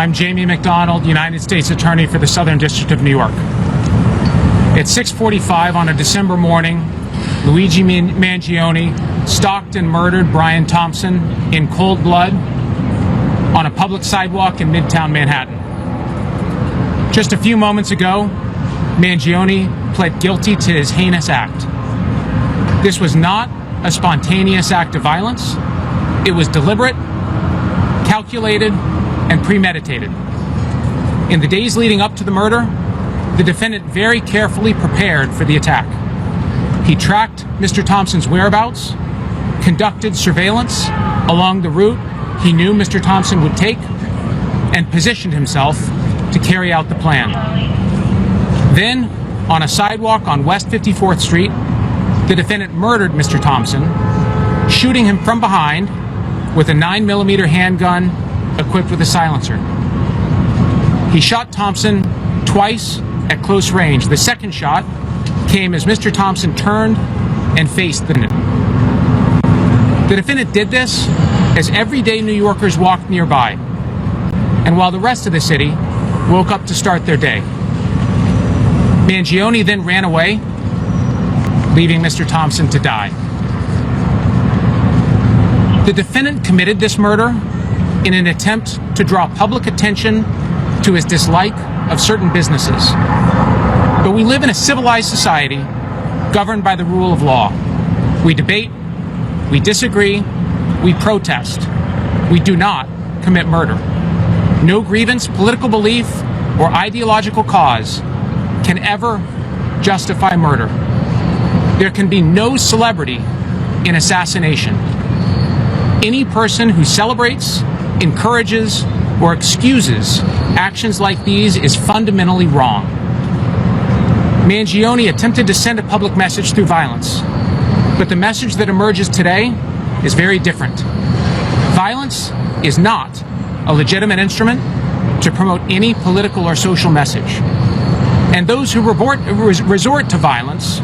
I'm Jamie McDonald, United States Attorney for the Southern District of New York. At 6:45 on a December morning, Luigi Mangione stalked and murdered Brian Thompson in cold blood on a public sidewalk in Midtown Manhattan. Just a few moments ago, Mangione pled guilty to his heinous act. This was not a spontaneous act of violence. It was deliberate, calculated, and premeditated. In the days leading up to the murder, the defendant very carefully prepared for the attack. He tracked Mr. Thompson's whereabouts, conducted surveillance along the route he knew Mr. Thompson would take, and positioned himself to carry out the plan. Then, on a sidewalk on West 54th Street, the defendant murdered Mr. Thompson, shooting him from behind with a 9mm handgun equipped with a silencer. He shot Thompson twice at close range. The second shot came as Mr. Thompson turned and faced the defendant. The defendant did this as everyday New Yorkers walked nearby, and while the rest of the city woke up to start their day. Mangione then ran away, leaving Mr. Thompson to die. The defendant committed this murder in an attempt to draw public attention to his dislike of certain businesses. But we live in a civilized society governed by the rule of law. We debate, we disagree, we protest. We do not commit murder. No grievance, political belief, or ideological cause can ever justify murder. There can be no celebrity in assassination. Any person who celebrates, encourages, or excuses actions like these is fundamentally wrong. Mangione attempted to send a public message through violence, but the message that emerges today is very different. Violence is not a legitimate instrument to promote any political or social message. And those who resort to violence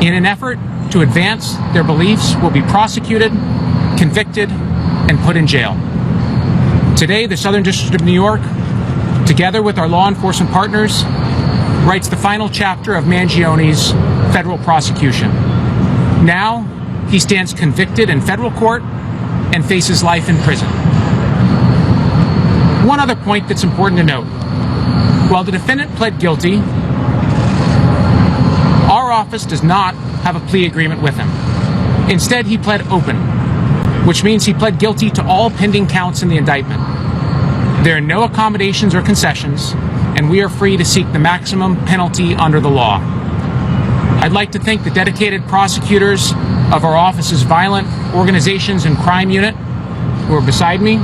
in an effort to advance their beliefs will be prosecuted, convicted, and put in jail. Today, the Southern District of New York, together with our law enforcement partners, writes the final chapter of Mangione's federal prosecution. Now, he stands convicted in federal court and faces life in prison. One other point that's important to note. While the defendant pled guilty, our office does not have a plea agreement with him. Instead, he pled open, which means he pled guilty to all pending counts in the indictment. There are no accommodations or concessions, and we are free to seek the maximum penalty under the law. I'd like to thank the dedicated prosecutors of our office's Violent Organizations and Crime Unit, who are beside me,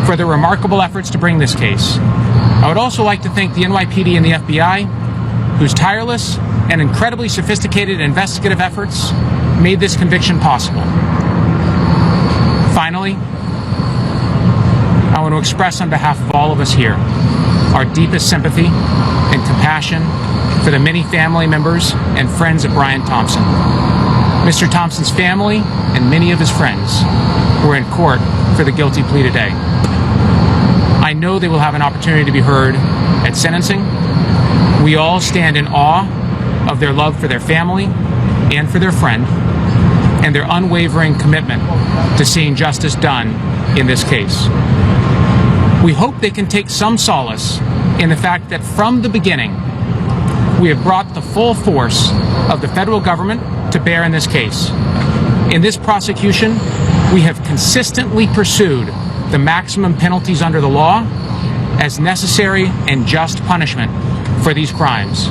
for their remarkable efforts to bring this case. I would also like to thank the NYPD and the FBI, whose tireless and incredibly sophisticated investigative efforts made this conviction possible. Finally, I want to express on behalf of all of us here our deepest sympathy and compassion for the many family members and friends of Brian Thompson. Mr. Thompson's family and many of his friends were in court for the guilty plea today. I know they will have an opportunity to be heard at sentencing. We all stand in awe of their love for their family and for their friend, and their unwavering commitment to seeing justice done in this case. We hope they can take some solace in the fact that from the beginning, we have brought the full force of the federal government to bear in this case. In this prosecution, we have consistently pursued the maximum penalties under the law as necessary and just punishment for these crimes.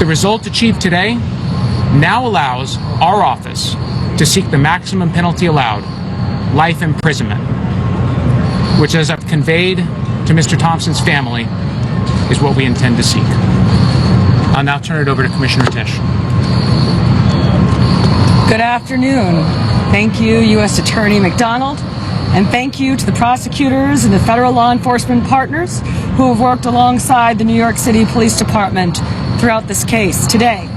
The result achieved today now allows our office to seek the maximum penalty allowed, life imprisonment, which, as I've conveyed to Mr. Thompson's family, is what we intend to seek. I'll now turn it over to Commissioner Tisch. Good afternoon. Thank you, U.S. Attorney McDonald, and thank you to the prosecutors and the federal law enforcement partners who have worked alongside the New York City Police Department throughout this case. Today,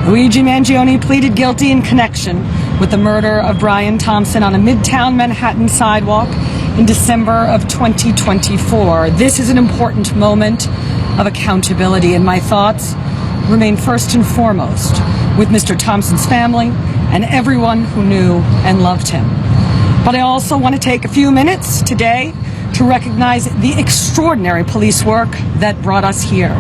Luigi Mangione pleaded guilty in connection with the murder of Brian Thompson on a Midtown Manhattan sidewalk in December of 2024. This is an important moment of accountability, and my thoughts remain first and foremost with Mr. Thompson's family and everyone who knew and loved him. But I also want to take a few minutes today to recognize the extraordinary police work that brought us here.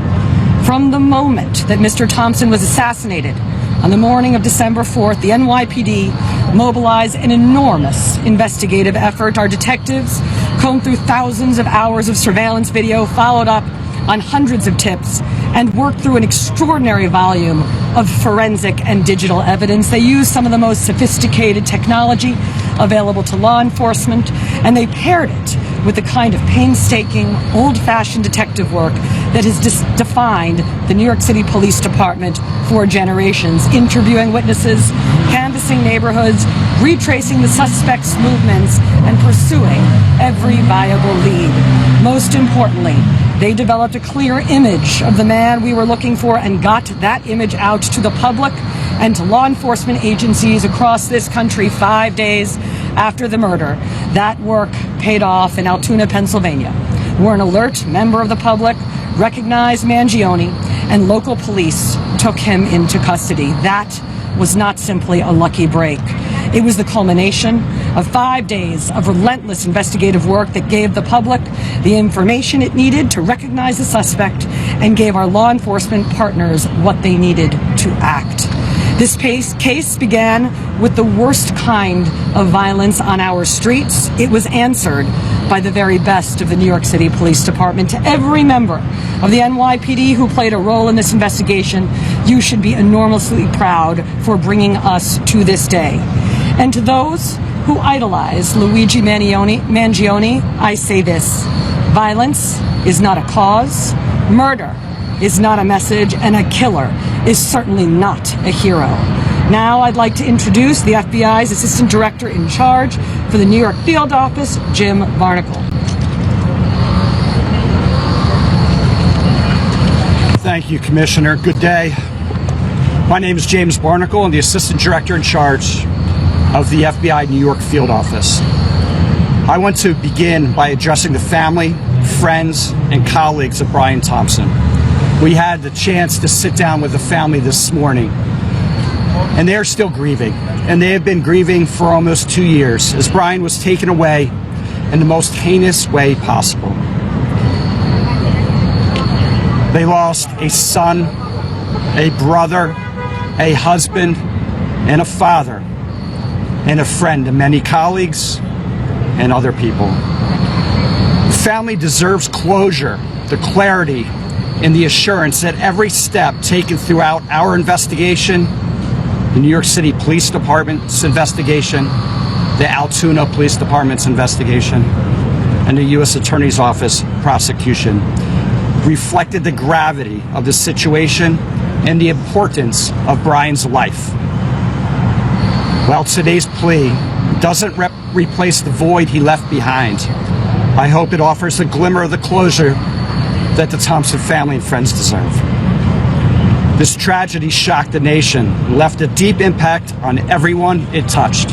From the moment that Mr. Thompson was assassinated on the morning of December 4th, the NYPD mobilized an enormous investigative effort. Our detectives combed through thousands of hours of surveillance video, followed up on hundreds of tips, and worked through an extraordinary volume of forensic and digital evidence. They used some of the most sophisticated technology available to law enforcement, and they paired it with the kind of painstaking, old-fashioned detective work that has defined the New York City Police Department for generations, interviewing witnesses, canvassing neighborhoods, retracing the suspects' movements, and pursuing every viable lead. Most importantly, they developed a clear image of the man we were looking for and got that image out to the public and to law enforcement agencies across this country 5 days after the murder. That work paid off in Altoona, Pennsylvania, where an alert member of the public recognized Mangione and local police took him into custody. That was not simply a lucky break. It was the culmination of 5 days of relentless investigative work that gave the public the information it needed to recognize the suspect and gave our law enforcement partners what they needed to act. This case began with the worst kind of violence on our streets. It was answered by the very best of the New York City Police Department. To every member of the NYPD who played a role in this investigation, you should be enormously proud for bringing us to this day. And to those who idolize Luigi Mangione, I say this: violence is not a cause, murder is not a message, and a killer is certainly not a hero. Now I'd like to introduce the FBI's Assistant Director in charge for the New York Field Office, Jim Barnacle. Thank you, Commissioner. Good day. My name is James Barnacle. I'm the Assistant Director in charge of the FBI New York Field Office. I want to begin by addressing the family, friends, and colleagues of Brian Thompson. We had the chance to sit down with the family this morning, and they are still grieving, and they have been grieving for almost 2 years as Brian was taken away in the most heinous way possible. They lost a son, a brother, a husband, and a father, and a friend to many colleagues and other people. The family deserves closure, the clarity, and the assurance that every step taken throughout our investigation, the New York City Police Department's investigation, the Altoona Police Department's investigation, and the U.S. Attorney's Office prosecution reflected the gravity of the situation and the importance of Brian's life. While today's plea doesn't replace the void he left behind, I hope it offers a glimmer of the closure that the Thompson family and friends deserve. This tragedy shocked the nation and left a deep impact on everyone it touched.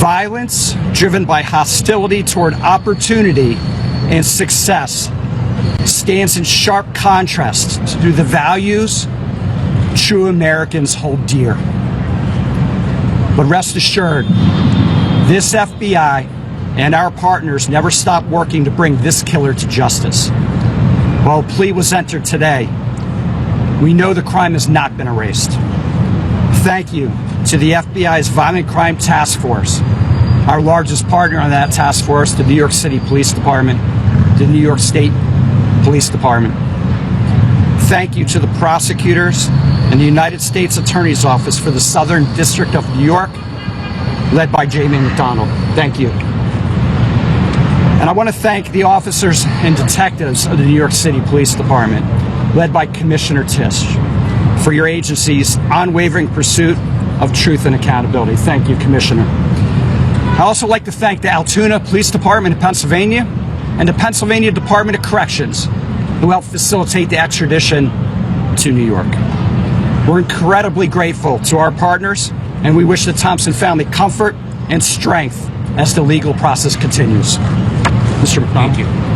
Violence driven by hostility toward opportunity and success stands in sharp contrast to the values true Americans hold dear. But rest assured, this FBI and our partners never stopped working to bring this killer to justice. While a plea was entered today, we know the crime has not been erased. Thank you to the FBI's Violent Crime Task Force, our largest partner on that task force, the New York City Police Department, the New York State Police Department. Thank you to the prosecutors and the United States Attorney's Office for the Southern District of New York, led by Jamie McDonald. Thank you. And I want to thank the officers and detectives of the New York City Police Department, led by Commissioner Tisch, for your agency's unwavering pursuit of truth and accountability. Thank you, Commissioner. I'd also like to thank the Altoona Police Department in Pennsylvania and the Pennsylvania Department of Corrections, who helped facilitate the extradition to New York. We're incredibly grateful to our partners, and we wish the Thompson family comfort and strength as the legal process continues. Mr. McDonald. Thank you.